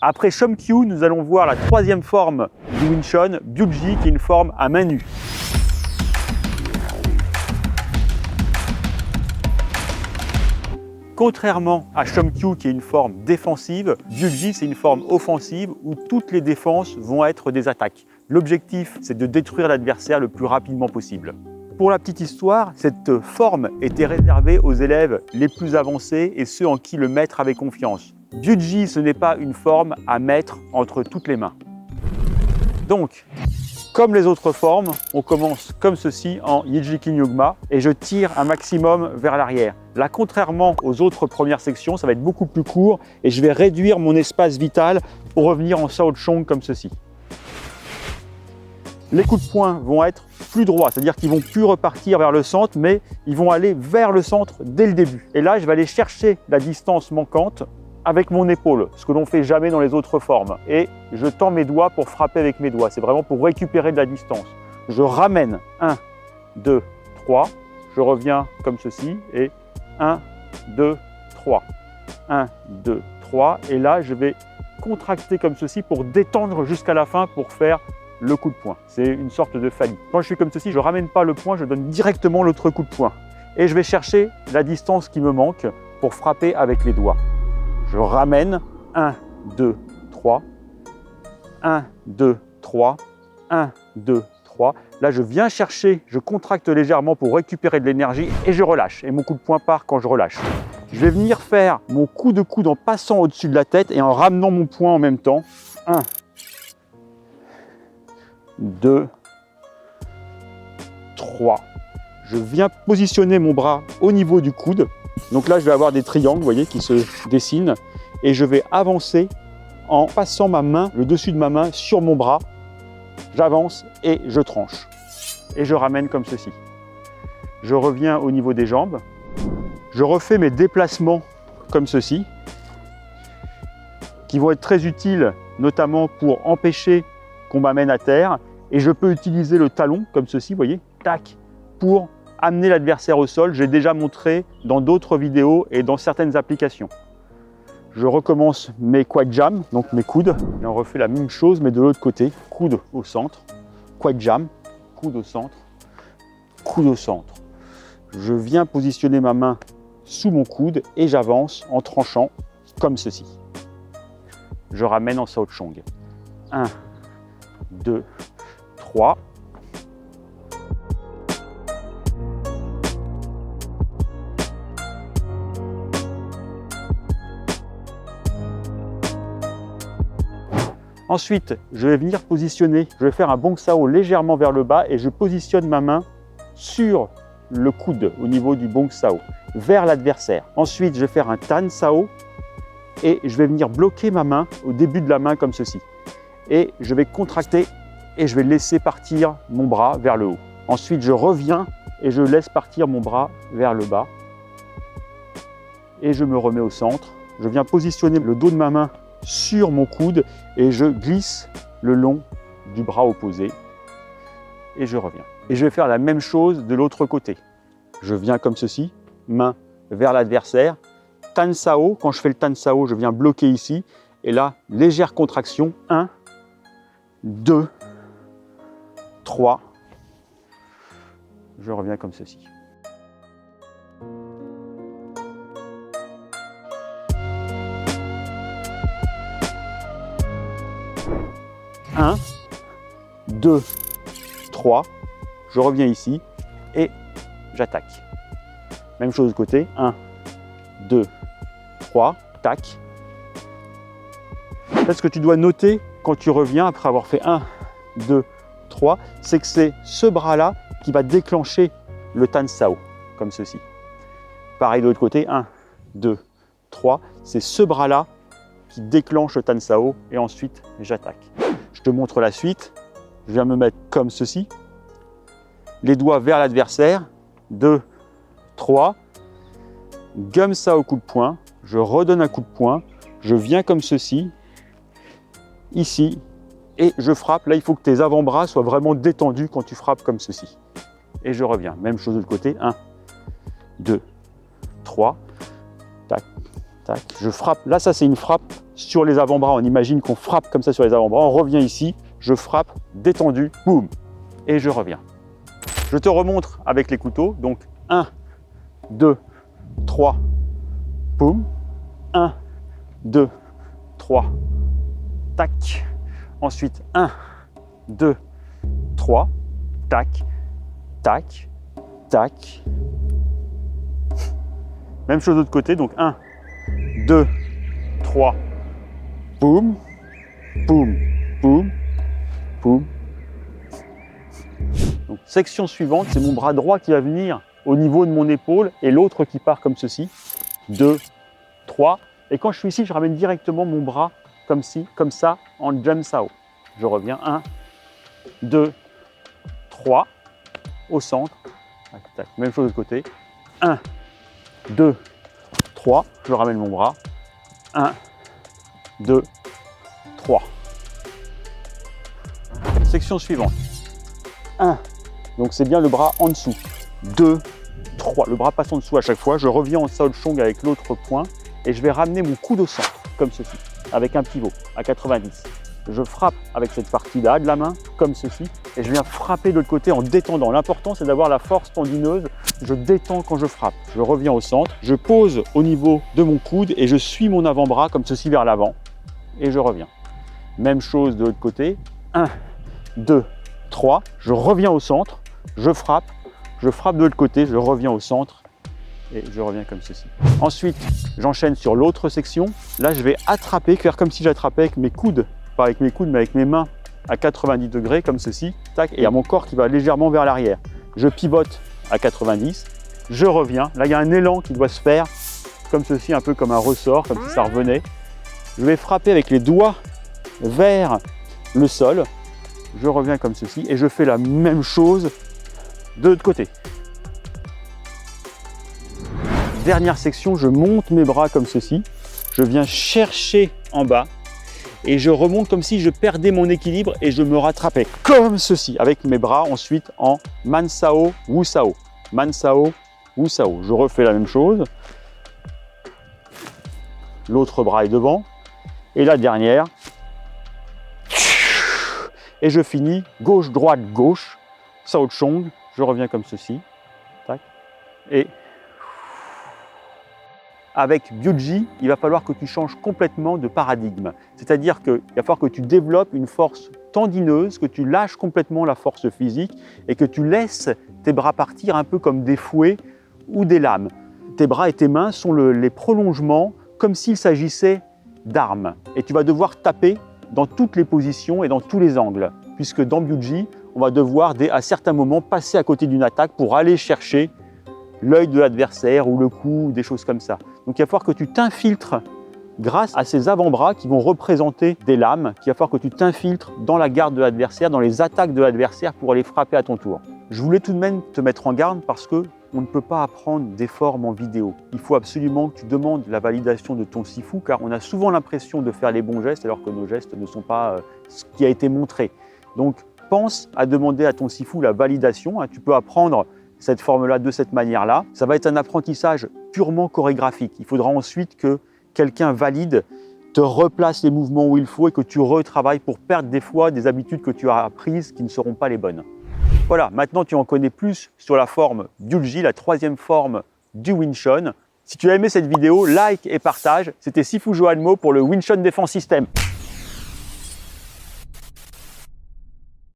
Après Shomkyu, nous allons voir la troisième forme du Wing Chun, Byuji, qui est une forme à main nue. Contrairement à Shomkyu qui est une forme défensive, Byuji c'est une forme offensive où toutes les défenses vont être des attaques. L'objectif c'est de détruire l'adversaire le plus rapidement possible. Pour la petite histoire, cette forme était réservée aux élèves les plus avancés et ceux en qui le maître avait confiance. Byuji ce n'est pas une forme à mettre entre toutes les mains. Donc, comme les autres formes, on commence comme ceci en Yijikin-Yogma et je tire un maximum vers l'arrière. Là, contrairement aux autres premières sections, ça va être beaucoup plus court et je vais réduire mon espace vital pour revenir en Sao Chong comme ceci. Les coups de poing vont être plus droits, c'est-à-dire qu'ils vont plus repartir vers le centre, mais ils vont aller vers le centre dès le début. Et là, je vais aller chercher la distance manquante avec mon épaule, ce que l'on ne fait jamais dans les autres formes. Et je tends mes doigts pour frapper avec mes doigts. C'est vraiment pour récupérer de la distance. Je ramène 1, 2, 3. Je reviens comme ceci et 1, 2, 3. 1, 2, 3. Et là, je vais contracter comme ceci pour détendre jusqu'à la fin pour faire le coup de poing. C'est une sorte de falie. Quand je suis comme ceci, je ne ramène pas le poing, je donne directement l'autre coup de poing. Et je vais chercher la distance qui me manque pour frapper avec les doigts. Je ramène 1, 2, 3, 1, 2, 3, 1, 2, 3. Là, je viens chercher, je contracte légèrement pour récupérer de l'énergie et je relâche. Et mon coup de poing part quand je relâche. Je vais venir faire mon coup de coude en passant au-dessus de la tête et en ramenant mon poing en même temps. 1, 2, 3. Je viens positionner mon bras au niveau du coude. Donc là, je vais avoir des triangles, vous voyez, qui se dessinent. Et je vais avancer en passant ma main, le dessus de ma main, sur mon bras. J'avance et je tranche. Et je ramène comme ceci. Je reviens au niveau des jambes. Je refais mes déplacements comme ceci, qui vont être très utiles, notamment pour empêcher qu'on m'amène à terre. Et je peux utiliser le talon, comme ceci, vous voyez, tac, pour amener l'adversaire au sol. J'ai déjà montré dans d'autres vidéos et dans certaines applications. Je recommence mes quad jam, donc mes coudes. Et on refait la même chose, mais de l'autre côté. Coude au centre, quad jam, coude au centre, coude au centre. Je viens positionner ma main sous mon coude et j'avance en tranchant comme ceci. Je ramène en Sao Chong. 1, 2, 3. Ensuite, je vais venir positionner, je vais faire un Bong Sao légèrement vers le bas et je positionne ma main sur le coude au niveau du Bong Sao, vers l'adversaire. Ensuite, je vais faire un Tan Sao et je vais venir bloquer ma main au début de la main comme ceci. Et je vais contracter et je vais laisser partir mon bras vers le haut. Ensuite, je reviens et je laisse partir mon bras vers le bas. Et je me remets au centre. Je viens positionner le dos de ma main sur mon coude et je glisse le long du bras opposé et je reviens. Et je vais faire la même chose de l'autre côté. Je viens comme ceci, main vers l'adversaire. Tan Sao, quand je fais le Tan Sao, je viens bloquer ici. Et là, légère contraction. 1, 2, 3. Je reviens comme ceci. Un, 2, 3, je reviens ici et j'attaque. Même chose de côté, 1, 2, 3, tac. En fait, ce que tu dois noter quand tu reviens après avoir fait 1, 2, 3, c'est que c'est ce bras-là qui va déclencher le Tan Sao, comme ceci. Pareil de l'autre côté, 1, 2, 3, c'est ce bras-là qui déclenche le Tan Sao et ensuite j'attaque. Je te montre la suite. Je viens me mettre comme ceci. Les doigts vers l'adversaire. 2, 3. Gum Sao coup de poing. Je redonne un coup de poing. Je viens comme ceci. Ici. Et je frappe. Là, il faut que tes avant-bras soient vraiment détendus quand tu frappes comme ceci. Et je reviens. Même chose de l'autre côté. 1, 2, 3. Tac, Tac, je frappe. Là, ça, c'est une frappe sur les avant-bras. On imagine qu'on frappe comme ça sur les avant-bras. On revient ici, je frappe, détendu, boum, et je reviens. Je te remontre avec les couteaux. Donc, 1, 2, 3, boum. 1, 2, 3, tac. Ensuite, 1, 2, 3, tac, tac, tac. Même chose de l'autre côté, donc 1, 2, 3, boum, boum, boum, boum. Donc, section suivante, c'est mon bras droit qui va venir au niveau de mon épaule et l'autre qui part comme ceci. 2, 3. Et quand je suis ici, je ramène directement mon bras comme ci, comme ça, en jump sao. Je reviens. 1, 2, 3. Au centre. Tac, tac. Même chose de l'autre côté. 1, 2, 3. Je ramène mon bras. 1, 2, 3. Section suivante. 1. Donc c'est bien le bras en dessous. 2, 3. Le bras passe en dessous à chaque fois. Je reviens en Sao Chong avec l'autre point et je vais ramener mon coude au centre, comme ceci, avec un pivot à 90. Je frappe avec cette partie-là de la main, comme ceci, et je viens frapper de l'autre côté en détendant. L'important, c'est d'avoir la force tendineuse. Je détends quand je frappe. Je reviens au centre, je pose au niveau de mon coude et je suis mon avant-bras comme ceci vers l'avant, et je reviens. Même chose de l'autre côté. 1, 2, 3. Je reviens au centre, je frappe de l'autre côté, je reviens au centre, et je reviens comme ceci. Ensuite, j'enchaîne sur l'autre section. Là, je vais attraper, faire comme si j'attrapais avec mes coudes, pas avec mes coudes, mais avec mes mains à 90 degrés, comme ceci. Tac, et il y a mon corps qui va légèrement vers l'arrière. Je pivote à 90, je reviens. Là, il y a un élan qui doit se faire, comme ceci, un peu comme un ressort, comme si ça revenait. Je vais frapper avec les doigts vers le sol. Je reviens comme ceci, et je fais la même chose de l'autre côté. Dernière section, je monte mes bras comme ceci, je viens chercher en bas et je remonte comme si je perdais mon équilibre et je me rattrapais comme ceci avec mes bras ensuite en Man Sao Wu Sao. Man Sao Wu Sao. Je refais la même chose. L'autre bras est devant et la dernière. Et je finis gauche, droite, gauche. Sao Chong. Je reviens comme ceci. Tac. Et avec Byu-Ji, il va falloir que tu changes complètement de paradigme. C'est-à-dire qu'il va falloir que tu développes une force tendineuse, que tu lâches complètement la force physique et que tu laisses tes bras partir un peu comme des fouets ou des lames. Tes bras et tes mains sont les prolongements comme s'il s'agissait d'armes. Et tu vas devoir taper dans toutes les positions et dans tous les angles. Puisque dans Byu-Ji, on va devoir à certains moments passer à côté d'une attaque pour aller chercher l'œil de l'adversaire ou le cou, ou des choses comme ça. Donc il va falloir que tu t'infiltres grâce à ces avant-bras qui vont représenter des lames, qu'il va falloir que tu t'infiltres dans la garde de l'adversaire, dans les attaques de l'adversaire pour aller frapper à ton tour. Je voulais tout de même te mettre en garde parce que on ne peut pas apprendre des formes en vidéo. Il faut absolument que tu demandes la validation de ton sifu car on a souvent l'impression de faire les bons gestes alors que nos gestes ne sont pas ce qui a été montré. Donc pense à demander à ton sifu la validation. Tu peux apprendre cette forme-là de cette manière-là. Ça va être un apprentissage purement chorégraphique. Il faudra ensuite que quelqu'un valide, te replace les mouvements où il faut et que tu retravailles pour perdre des fois des habitudes que tu as apprises qui ne seront pas les bonnes. Voilà, maintenant tu en connais plus sur la forme Byu-Ji, la troisième forme du Wing Chun. Si tu as aimé cette vidéo, like et partage. C'était Sifu Joanmo pour le Wing Chun Defense System.